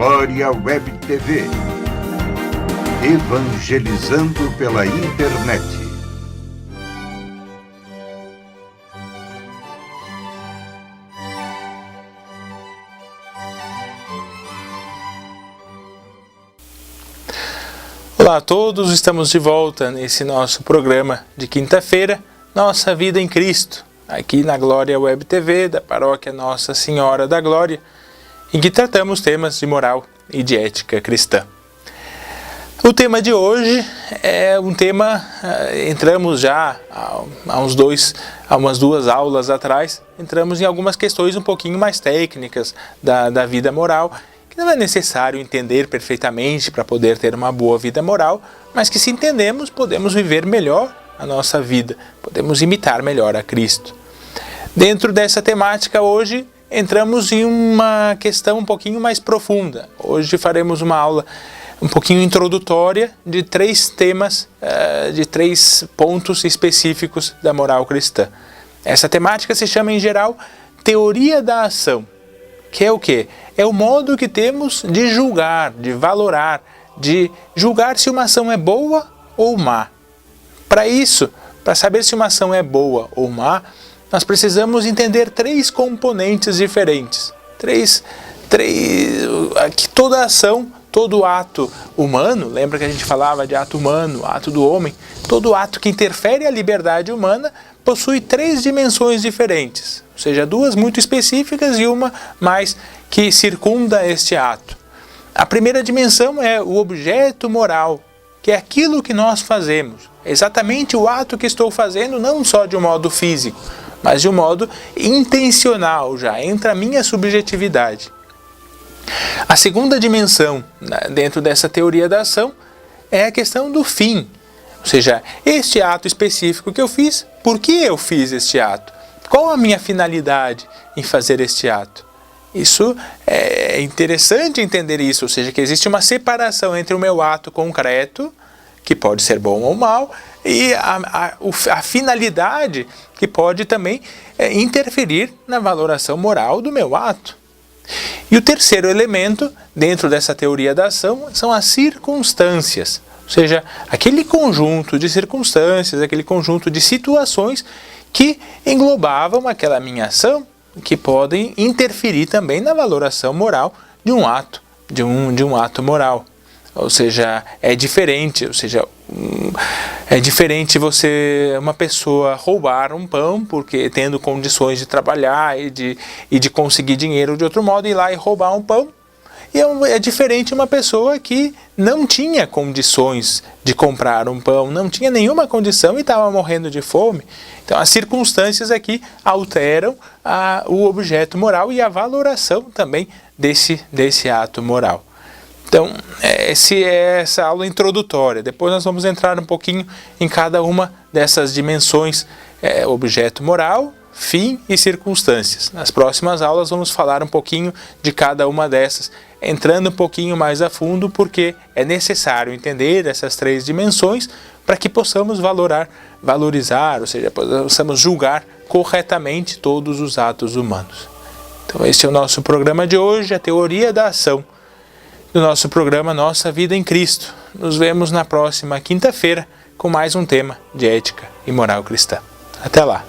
Glória Web TV. Evangelizando pela internet. Olá a todos, estamos de volta nesse nosso programa de quinta-feira, Nossa Vida em Cristo, aqui na Glória Web TV da Paróquia Nossa Senhora da Glória, em que tratamos temas de moral e de ética cristã. O tema de hoje é um tema, entramos já há umas duas aulas atrás, entramos em algumas questões um pouquinho mais técnicas da vida moral, que não é necessário entender perfeitamente para poder ter uma boa vida moral, mas que se entendemos podemos viver melhor a nossa vida, podemos imitar melhor a Cristo. Dentro dessa temática hoje, entramos em uma questão um pouquinho mais profunda. Hoje faremos uma aula um pouquinho introdutória de 3 temas, de 3 pontos específicos da moral cristã. Essa temática se chama em geral teoria da ação, que é o quê? É o modo que temos de julgar, de valorar, de julgar se uma ação é boa ou má. Para isso, para saber se uma ação é boa ou má, nós precisamos entender 3 componentes diferentes. Que toda ação, todo ato humano, lembra que a gente falava de ato humano, ato do homem, todo ato que interfere a liberdade humana possui 3 dimensões diferentes, ou seja, 2 muito específicas e uma mais que circunda este ato. A primeira dimensão é o objeto moral, que é aquilo que nós fazemos, é exatamente o ato que estou fazendo, não só de um modo físico, mas de um modo intencional, já entra a minha subjetividade. A segunda dimensão dentro dessa teoria da ação é a questão do fim, ou seja, este ato específico que eu fiz, por que eu fiz este ato? Qual a minha finalidade em fazer este ato? Isso é interessante entender isso, ou seja, que existe uma separação entre o meu ato concreto, que pode ser bom ou mal, e a finalidade que pode também interferir na valoração moral do meu ato. E o terceiro elemento dentro dessa teoria da ação são as circunstâncias, ou seja, aquele conjunto de circunstâncias, aquele conjunto de situações que englobavam aquela minha ação, que podem interferir também na valoração moral de um ato, de um ato moral. Ou seja, é diferente uma pessoa roubar um pão, porque tendo condições de trabalhar e de conseguir dinheiro de outro modo, ir lá e roubar um pão. E é diferente uma pessoa que não tinha condições de comprar um pão, não tinha nenhuma condição e estava morrendo de fome. Então as circunstâncias aqui alteram o objeto moral e a valoração também desse ato moral. Então, essa aula introdutória. Depois nós vamos entrar um pouquinho em cada uma dessas dimensões, objeto moral, fim e circunstâncias. Nas próximas aulas vamos falar um pouquinho de cada uma dessas, entrando um pouquinho mais a fundo, porque é necessário entender essas 3 dimensões para que possamos valorizar, ou seja, possamos julgar corretamente todos os atos humanos. Então esse é o nosso programa de hoje, a teoria da ação, do nosso programa Nossa Vida em Cristo. Nos vemos na próxima quinta-feira com mais um tema de ética e moral cristã. Até lá!